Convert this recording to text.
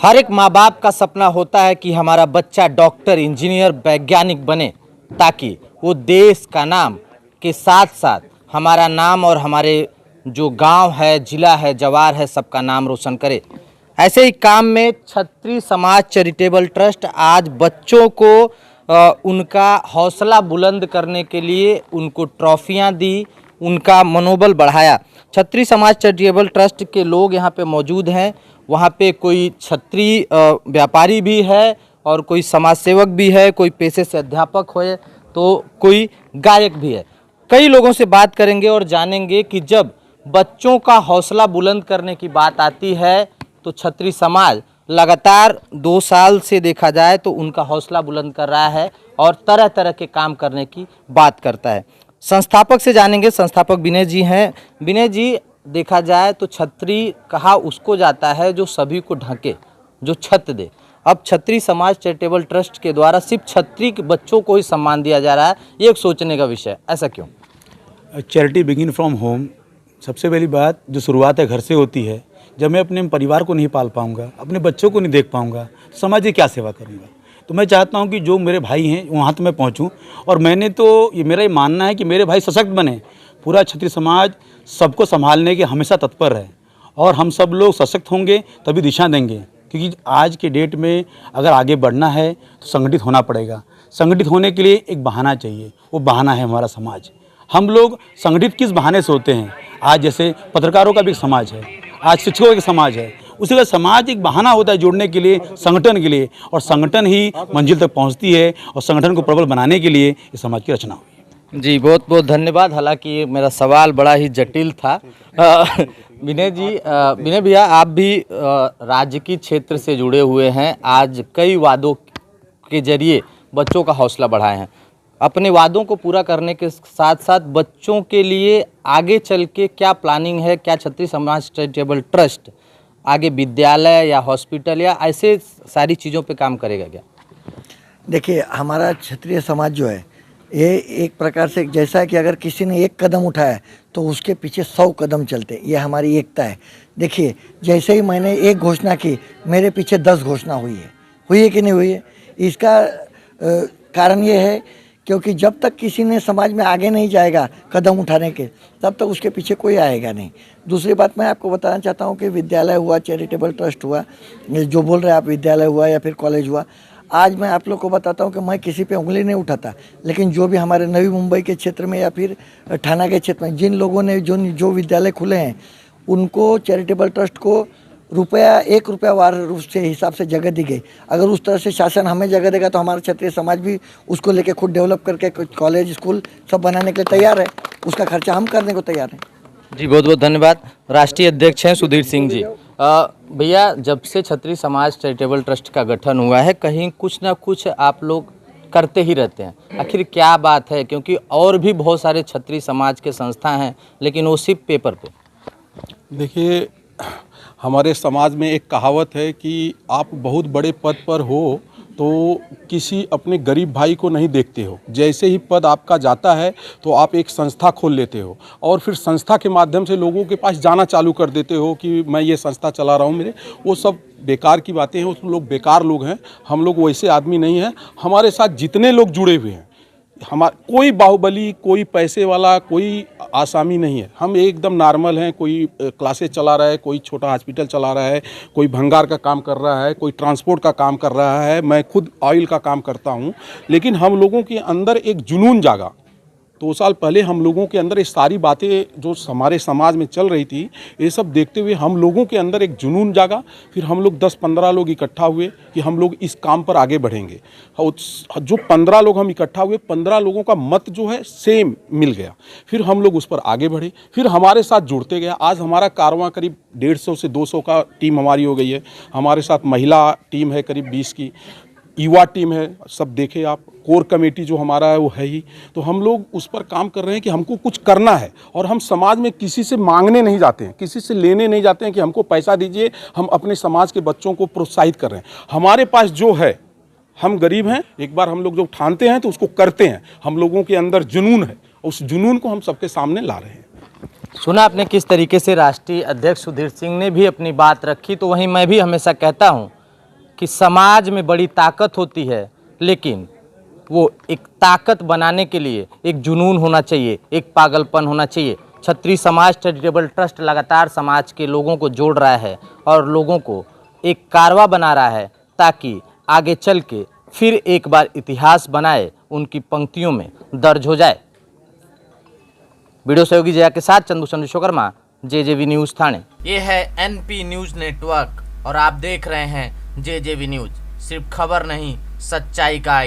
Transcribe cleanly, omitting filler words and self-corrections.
हर एक माँ बाप का सपना होता है कि हमारा बच्चा डॉक्टर, इंजीनियर, वैज्ञानिक बने ताकि वो देश का नाम के साथ साथ हमारा नाम और हमारे जो गांव है, जिला है, जवार है, सबका नाम रोशन करे। ऐसे ही काम में छत्री समाज चैरिटेबल ट्रस्ट आज बच्चों को उनका हौसला बुलंद करने के लिए उनको ट्रॉफियां दी, उनका मनोबल बढ़ाया। छत्री समाज चैरिटेबल ट्रस्ट के लोग यहाँ पे मौजूद हैं। वहाँ पे कोई छत्री व्यापारी भी है और कोई समाज सेवक भी है, कोई पेशे से अध्यापक है तो कोई गायक भी है। कई लोगों से बात करेंगे और जानेंगे कि जब बच्चों का हौसला बुलंद करने की बात आती है तो छत्री समाज लगातार 2 साल से देखा जाए तो उनका हौसला बुलंद कर रहा है और तरह तरह के काम करने की बात करता है। संस्थापक से जानेंगे, संस्थापक विनय जी हैं। विनय जी, देखा जाए तो छत्री कहा उसको जाता है जो सभी को ढके, जो छत दे। अब छत्री समाज चैरिटेबल ट्रस्ट के द्वारा सिर्फ छत्री के बच्चों को ही सम्मान दिया जा रहा है, ये एक सोचने का विषय, ऐसा क्यों? Charity begin from home. सबसे पहली बात जो शुरुआत है घर से होती है। जब मैं अपने परिवार को नहीं पाल पाऊंगा, अपने बच्चों को नहीं देख पाऊंगा, समाज की क्या सेवा करूंगा? तो मैं चाहता हूं कि जो मेरे भाई हैं वहाँ तो मैं पहुंचूं। और मैंने तो मेरा ये मानना है कि मेरे भाई सशक्त बने। पूरा क्षत्रिय समाज सबको संभालने के हमेशा तत्पर है और हम सब लोग सशक्त होंगे तभी दिशा देंगे। क्योंकि आज के डेट में अगर आगे बढ़ना है तो संगठित होना पड़ेगा। संगठित होने के लिए एक बहाना चाहिए, वो बहाना है हमारा समाज। हम लोग संगठित किस बहाने से होते हैं? आज जैसे पत्रकारों का भी एक समाज है, आज शिक्षकों का समाज है। उसी का समाज एक बहाना होता है जुड़ने के लिए, संगठन के लिए, और संगठन ही मंजिल तक पहुंचती है और संगठन को प्रबल बनाने के लिए इस समाज की रचना हुई है। जी, बहुत बहुत धन्यवाद। हालांकि मेरा सवाल बड़ा ही जटिल था। विनय जी, विनय भैया, आप भी राजकीय क्षेत्र से जुड़े हुए हैं। आज कई वादों के जरिए बच्चों का हौसला बढ़ाए हैं। अपने वादों को पूरा करने के साथ साथ बच्चों के लिए आगे चल के क्या प्लानिंग है? क्या छत्री समाज चैरिटेबल ट्रस्ट आगे विद्यालय या हॉस्पिटल या ऐसे सारी चीज़ों पे काम करेगा क्या? देखिए, हमारा क्षत्रिय समाज जो है ये एक प्रकार से जैसा है कि अगर किसी ने एक कदम उठाया तो उसके पीछे 100 कदम चलते, ये हमारी एकता है। देखिए, जैसे ही मैंने एक घोषणा की, मेरे पीछे 10 घोषणा हुई है कि नहीं हुई है? इसका कारण ये है क्योंकि जब तक किसी ने समाज में आगे नहीं जाएगा कदम उठाने के, तब तक उसके पीछे कोई आएगा नहीं। दूसरी बात मैं आपको बताना चाहता हूँ कि विद्यालय हुआ, चैरिटेबल ट्रस्ट हुआ, जो बोल रहे हैं आप, विद्यालय हुआ या फिर कॉलेज हुआ, आज मैं आप लोग को बताता हूँ कि मैं किसी पे उंगली नहीं उठाता, लेकिन जो भी हमारे नवी मुंबई के क्षेत्र में या फिर ठाणा के क्षेत्र में जिन लोगों ने जो विद्यालय खुले हैं उनको चैरिटेबल ट्रस्ट को ₹1 वार रूप से हिसाब से जगह दी गई। अगर उस तरह से शासन हमें जगह देगा तो हमारा क्षत्रिय समाज भी उसको लेके खुद डेवलप करके कॉलेज, स्कूल सब बनाने के लिए तैयार है। उसका खर्चा हम करने को तैयार हैं। जी, बहुत बहुत धन्यवाद। राष्ट्रीय अध्यक्ष हैं सुधीर सिंह जी। भैया, जब से छत्री समाज चैरिटेबल ट्रस्ट का गठन हुआ है, कहीं कुछ ना कुछ आप लोग करते ही रहते हैं। आखिर क्या बात है? क्योंकि और भी बहुत सारे छत्री समाज के संस्था हैं, लेकिन वो सिर्फ पेपर पे। देखिए, हमारे समाज में एक कहावत है कि आप बहुत बड़े पद पर हो तो किसी अपने गरीब भाई को नहीं देखते हो। जैसे ही पद आपका जाता है तो आप एक संस्था खोल लेते हो और फिर संस्था के माध्यम से लोगों के पास जाना चालू कर देते हो कि मैं ये संस्था चला रहा हूँ। मेरे वो सब बेकार की बातें हैं, उस लोग बेकार लोग हैं। हम लोग वैसे आदमी नहीं हैं। हमारे साथ जितने लोग जुड़े हुए हैं, कोई बाहुबली, कोई पैसे वाला, कोई आसामी नहीं है। हम एकदम नॉर्मल हैं। कोई क्लासेस चला रहा है, कोई छोटा हॉस्पिटल चला रहा है, कोई भंगार का काम कर रहा है, कोई ट्रांसपोर्ट का काम कर रहा है। मैं खुद ऑयल का काम करता हूं। लेकिन हम लोगों के अंदर एक जुनून जागा। 2 साल पहले हम लोगों के अंदर ये सारी बातें जो हमारे समाज में चल रही थी, ये सब देखते हुए हम लोगों के अंदर एक जुनून जागा। फिर हम लोग 10-15 लोग इकट्ठा हुए कि हम लोग इस काम पर आगे बढ़ेंगे। जो 15 लोग हम इकट्ठा हुए, 15 लोगों का मत जो है सेम मिल गया। फिर हम लोग उस पर आगे बढ़े, फिर हमारे साथ जुड़ते गया। आज हमारा कारवां करीब 150 से 200 का टीम हमारी हो गई है। हमारे साथ महिला टीम है करीब 20 की, युवा टीम है, सब देखे आप। कोर कमेटी जो हमारा है वो है ही। तो हम लोग उस पर काम कर रहे हैं कि हमको कुछ करना है और हम समाज में किसी से मांगने नहीं जाते हैं, किसी से लेने नहीं जाते हैं कि हमको पैसा दीजिए। हम अपने समाज के बच्चों को प्रोत्साहित कर रहे हैं। हमारे पास जो है, हम गरीब हैं, एक बार हम लोग जो ठानते हैं तो उसको करते हैं। हम लोगों के अंदर जुनून है, उस जुनून को हम सबके सामने ला रहे हैं। सुना आपने किस तरीके से राष्ट्रीय अध्यक्ष सुधीर सिंह ने भी अपनी बात रखी, तो वहीं मैं भी हमेशा कहता हूँ कि समाज में बड़ी ताकत होती है, लेकिन वो एक ताकत बनाने के लिए एक जुनून होना चाहिए, एक पागलपन होना चाहिए। क्षत्रिय समाज चैरिटेबल ट्रस्ट लगातार समाज के लोगों को जोड़ रहा है और लोगों को एक कारवा बना रहा है ताकि आगे चल के फिर एक बार इतिहास बनाए, उनकी पंक्तियों में दर्ज हो जाए। वीडियो सहयोगी जया के साथ चंदूषण विश्वकर्मा, जेजेवी न्यूज़ थाने। ये है एनपी न्यूज़ नेटवर्क और आप देख रहे हैं जेजेवी न्यूज़। सिर्फ खबर नहीं, सच्चाई का